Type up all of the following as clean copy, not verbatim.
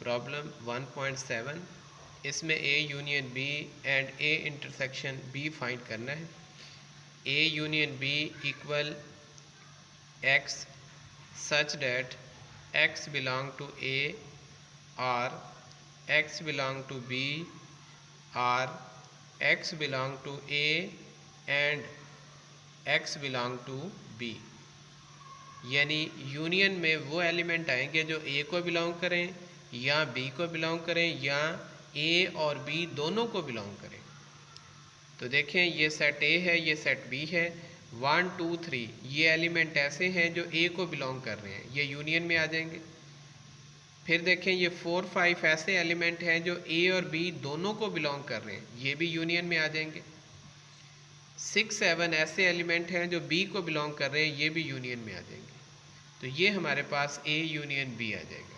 Problem 1.7। इसमें A union B and A intersection B find करना है। A union B equal X such that x belong to A और X belong to B और X belong to A and x belong to B. यानी union में वो element आएंगे जो ए को बिलोंग करें या बी को बिलोंग करें या ए और बी दोनों को बिलोंग करें। तो देखें ये सेट ए है, ये सेट बी है। 1 2 3 ये एलिमेंट ऐसे हैं जो ए को बिलोंग कर रहे हैं, ये यूनियन में आ जाएंगे। फिर देखें ये 4 5 ऐसे एलिमेंट हैं जो ए और बी दोनों को बिलोंग कर रहे हैं, ये भी यूनियन में आ जाएंगे। 6 7 ऐसे एलिमेंट हैं जो बी को बिलोंग कर रहे हैं, ये भी यूनियन में आ जाएंगे। तो ये हमारे पास ए यूनियन बी आ जाएगा।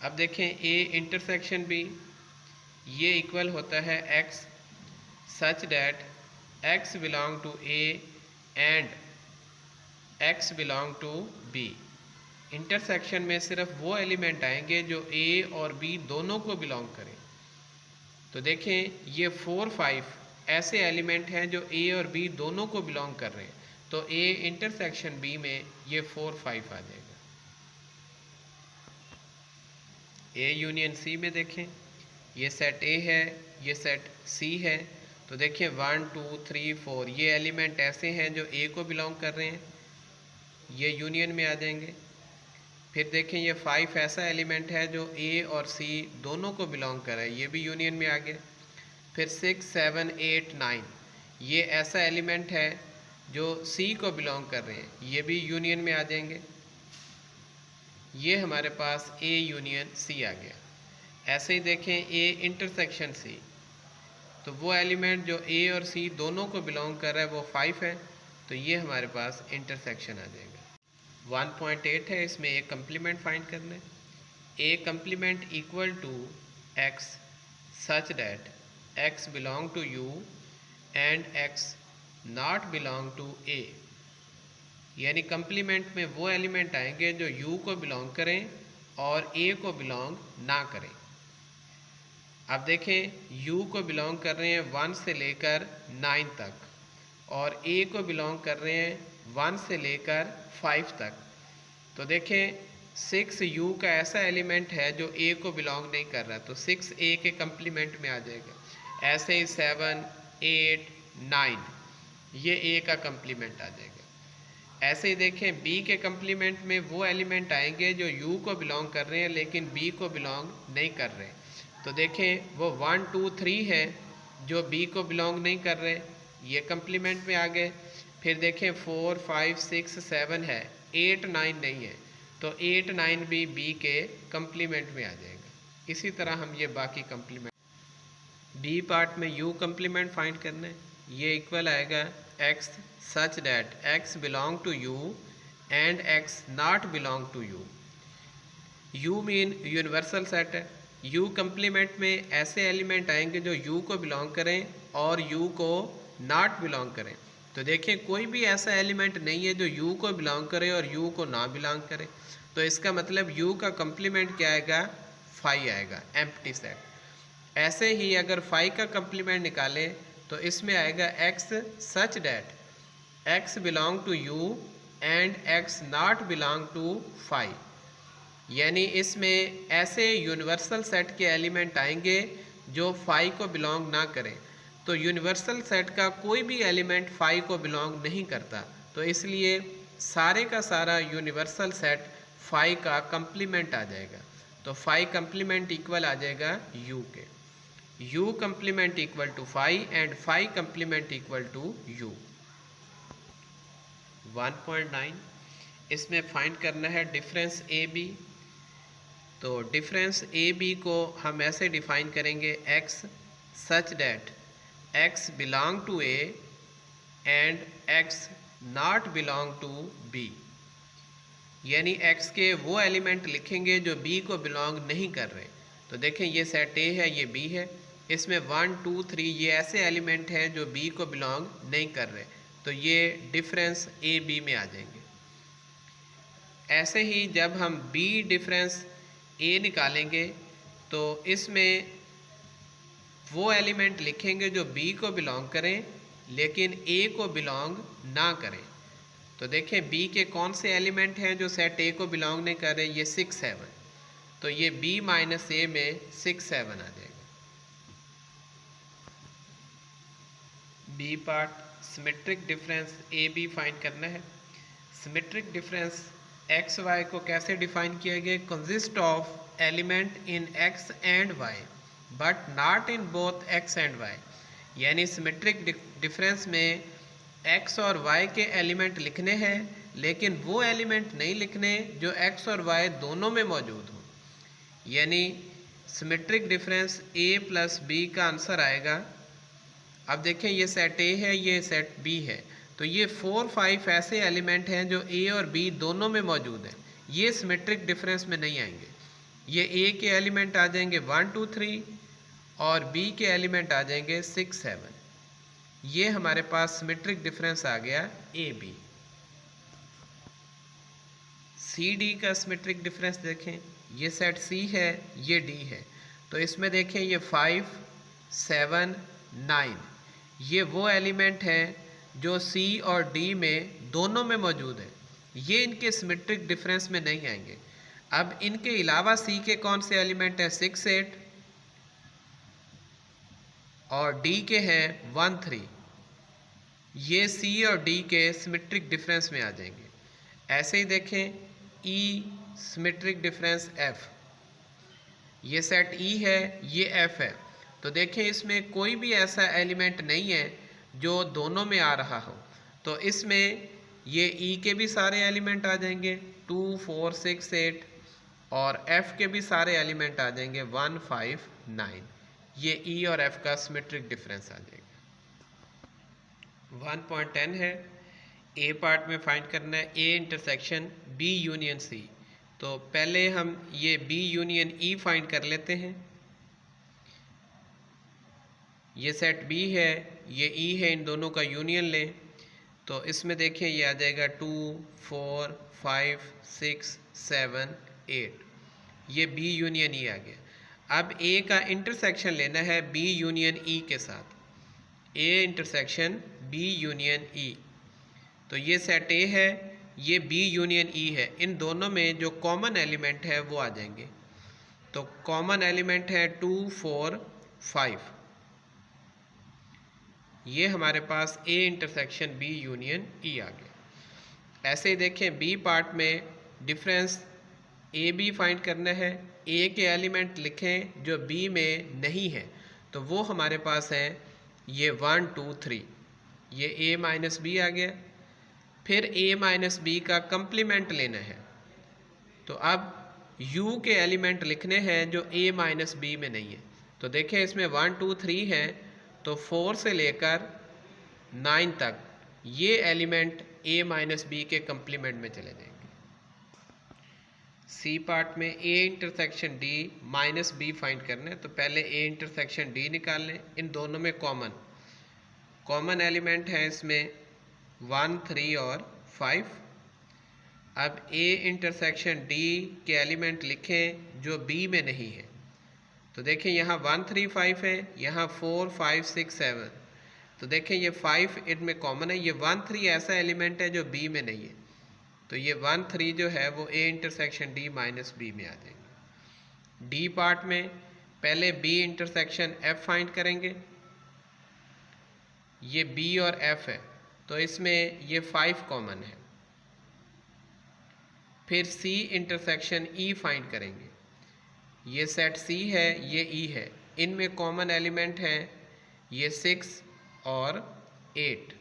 अब देखें ए इंटरसेक्शन बी, ये इक्वल होता है x such that x belong to A and x belong to B. Intersection में सिर्फ वो एलिमेंट आएंगे जो ए और बी दोनों को बिलोंग करें। तो देखें ये 4 5 ऐसे एलिमेंट हैं जो ए और बी दोनों को बिलोंग कर रहे हैं। तो ए इंटरसेक्शन बी में ये 4 5 आ जाएगा। ए यूनियन सी में देखें ये सेट ए है, ये सेट सी है। तो देखें 1 2 3 4 ये एलिमेंट ऐसे हैं जो ए को बिलोंग कर रहे हैं, ये यूनियन में आ जाएंगे। फिर देखें ये 5 ऐसा एलिमेंट है जो ए और सी दोनों को बिलोंग कर रहा है, ये भी यूनियन में आ गया। फिर 6 7 8 9 ये ऐसा एलिमेंट है जो सी को बिलोंग कर रहे हैं, ये भी यूनियन में आ जाएंगे। ये हमारे पास ए यूनियन सी आ गया। ऐसे ही देखें ए इंटरसेक्शन सी, तो वो एलिमेंट जो ए और सी दोनों को बिलोंग कर रहा है वो 5 है, तो ये हमारे पास इंटरसेक्शन आ जाएगा। 1.8 है, इसमें ए कम्प्लीमेंट फाइंड करना है। A complement equal to X such that x belong to U and x not belong to A. यानी कम्प्लीमेंट में वो एलिमेंट आएंगे जो यू को बिलोंग करें और ए को बिलोंग ना करें। अब देखें यू को बिलोंग कर रहे हैं 1 से लेकर 9 तक और ए को बिलोंग कर रहे हैं 1 से लेकर 5 तक। तो देखें 6 यू का ऐसा एलिमेंट है जो ए को बिलोंग नहीं कर रहा, तो 6 ए के कम्प्लीमेंट में आ जाएगा। ऐसे ही 7 8 9 ये ए का कम्प्लीमेंट आ जाएगा। ऐसे ही देखें बी के कम्प्लीमेंट में वो एलिमेंट आएंगे जो यू को बिलोंग कर रहे हैं लेकिन बी को बिलोंग नहीं कर रहे। तो देखें वो 1 2 3 है जो बी को बिलोंग नहीं कर रहे, ये कम्प्लीमेंट में आ गए। फिर देखें 4 5 6 7 है, 8 9 नहीं है, तो 8 9 भी बी के कम्प्लीमेंट में आ जाएगा। इसी तरह हम ये बाकी कम्प्लीमेंट बी पार्ट में यू कम्प्लीमेंट फाइंड करना है। ये इक्वल आएगा x such that x belong to U and x not belong to U. U mean universal set है। यू कम्प्लीमेंट में ऐसे एलिमेंट आएंगे जो यू को बिलोंग करें और यू को नॉट बिलोंग करें। तो देखें कोई भी ऐसा एलिमेंट नहीं है जो यू को बिलोंग करे और यू को ना बिलोंग करे। तो इसका मतलब यू का कम्प्लीमेंट क्या आएगा, 5 आएगा, एम्प्टी सेट। ऐसे ही अगर 5 का कम्प्लीमेंट निकालें तो इसमें आएगा x such that x belong to U and x not belong to 5। यानी इसमें ऐसे यूनिवर्सल सेट के एलिमेंट आएंगे जो 5 को बिलोंग ना करें। तो यूनिवर्सल सेट का कोई भी एलिमेंट 5 को बिलोंग नहीं करता, तो इसलिए सारे का सारा यूनिवर्सल सेट 5 का कम्प्लीमेंट आ जाएगा। तो 5 कम्प्लीमेंट इक्वल आ जाएगा यू के। u complement equal to 5 and 5 complement equal to u। 1.9 इसमें फाइंड करना है डिफरेंस ए बी। तो डिफरेंस ए बी को हम ऐसे डिफाइन करेंगे x such that x belong to A and x not belong to b। यानी x के वो एलिमेंट लिखेंगे जो b को बिलोंग नहीं कर रहे। तो देखें ये सेट ए है, ये b है, इसमें 1 2 3 ये ऐसे एलिमेंट हैं जो बी को बिलोंग नहीं कर रहे, तो ये डिफरेंस ए बी में आ जाएंगे। ऐसे ही जब हम बी डिफरेंस ए निकालेंगे तो इसमें वो एलिमेंट लिखेंगे जो बी को बिलोंग करें लेकिन ए को बिलोंग ना करें। तो देखें बी के कौन से एलिमेंट हैं जो सेट ए को बिलोंग नहीं कर रहे, ये 6 7, तो ये बी माइनस ए में 6 7 आ जाएगा। B part symmetric difference A B find करना है। सिमेट्रिक डिफरेंस एक्स वाई को कैसे डिफाइन किया गया, consist of element in X and Y but not in both X and Y. यानी सिमेट्रिक डिफरेंस में एक्स और वाई के एलिमेंट लिखने हैं लेकिन वो एलिमेंट नहीं लिखने जो एक्स और वाई दोनों में मौजूद हो। यानी सिमेट्रिक डिफरेंस ए प्लस बी का आंसर आएगा। अब देखें ये सेट ए है, ये सेट बी है, तो ये 4 5 ऐसे एलिमेंट हैं जो ए और बी दोनों में मौजूद हैं। ये सिमेट्रिक डिफरेंस में नहीं आएंगे। ये ए के एलिमेंट आ जाएंगे 1 2 3 और बी के एलिमेंट आ जाएंगे 6 7। ये हमारे पास सिमेट्रिक डिफरेंस आ गया ए बी। सी डी का सिमेट्रिक डिफरेंस देखें, ये सेट सी है, ये डी है, तो इसमें देखें ये 5 7 9 ये वो एलिमेंट हैं जो सी और डी में दोनों में मौजूद है। ये इनके सिमेट्रिक डिफरेंस में नहीं आएंगे। अब इनके अलावा सी के कौन से एलिमेंट हैं, 6 8 और डी के हैं 1 3। ये सी और डी के सिमेट्रिक डिफरेंस में आ जाएंगे। ऐसे ही देखें ई सिमेट्रिक डिफरेंस एफ, ये सेट ई है, ये एफ है, तो देखें इसमें कोई भी ऐसा एलिमेंट नहीं है जो दोनों में आ रहा हो, तो इसमें ये ई के भी सारे एलिमेंट आ जाएंगे 2 4 6 8 और एफ के भी सारे एलिमेंट आ जाएंगे 1 5 9। ये ई और एफ का सिमेट्रिक डिफरेंस आ जाएगा। 1.10 है, ए पार्ट में फाइंड करना है A intersection B union C. तो पहले हम ये बी यूनियन ई फाइंड कर लेते हैं। ये सेट बी है, ये ई है, इन दोनों का यूनियन लें तो इसमें देखें ये आ जाएगा 2 4 5 6 7 8। ये बी यूनियन ई आ गया। अब ए का इंटरसेक्शन लेना है बी यूनियन ई के साथ, ए इंटरसेक्शन बी यूनियन ई। तो ये सेट ए है, ये बी यूनियन ई है, इन दोनों में जो कॉमन एलिमेंट है वो आ जाएंगे। तो कॉमन एलिमेंट है 2 4 5। ये हमारे पास ए इंटरसेक्शन बी यूनियन ई आ गया। ऐसे ही देखें बी पार्ट में डिफरेंस ए बी फाइंड करना है। ए के एलिमेंट लिखें जो बी में नहीं है, तो वो हमारे पास हैं ये 1 2 3। ये ए माइनस बी आ गया। फिर ए माइनस बी का कंप्लीमेंट लेना है, तो अब यू के एलिमेंट लिखने हैं जो ए माइनस बी में नहीं है। तो देखें इसमें 1 2 3 है, तो 4 से लेकर 9 तक ये एलिमेंट ए माइनस बी के कंप्लीमेंट में चले जाएंगे। सी पार्ट में A intersection D minus B find करना है, तो पहले ए इंटरसेक्शन डी निकाल लें। इन दोनों में कॉमन एलिमेंट है इसमें 1 3 और 5। अब ए इंटरसेक्शन डी के एलिमेंट लिखें जो बी में नहीं है, तो देखें यहाँ 1 3 5 है, यहाँ 4 5 6 7। तो देखें ये 5 इनमें कॉमन है, ये 1 3 ऐसा एलिमेंट है जो बी में नहीं है, तो ये 1 3 जो है वो A intersection D minus B में आ जाएंगे। डी पार्ट में पहले बी इंटरसेक्शन एफ फाइंड करेंगे। ये बी और एफ है, तो इसमें ये 5 कॉमन है। फिर सी इंटरसेक्शन ई फाइंड करेंगे। ये सेट सी है, ये ई है, इनमें कॉमन एलिमेंट हैं ये 6 और 8।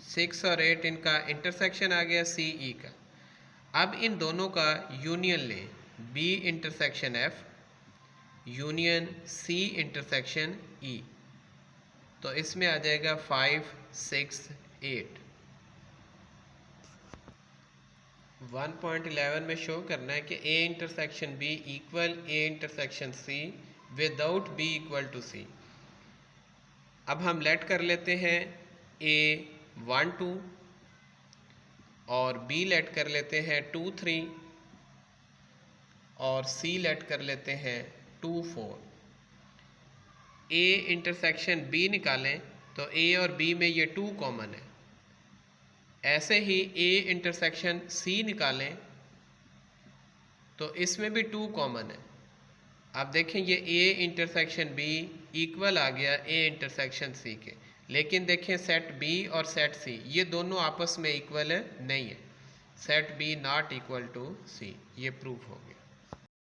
6 और 8 इनका इंटरसेक्शन आ गया सी ई का। अब इन दोनों का यूनियन लें, B intersection F union C intersection E, तो इसमें आ जाएगा 5 6 8। 1.11 में शो करना है कि A intersection B equal A intersection C without B equal to C. अब हम लेट कर लेते हैं ए 1 2 और बी लेट कर लेते हैं 2 3 और सी लेट कर लेते हैं 2 4। ए इंटरसेक्शन बी निकालें तो ए और बी में ये 2 कॉमन है। ऐसे ही ए इंटरसेक्शन सी निकालें तो इसमें भी 2 कॉमन है। अब देखें ये ए इंटरसेक्शन बी इक्वल आ गया ए इंटरसेक्शन सी के, लेकिन देखें सेट बी और सेट सी ये दोनों आपस में इक्वल नहीं है। Set B not equal to C, ये प्रूफ हो गया।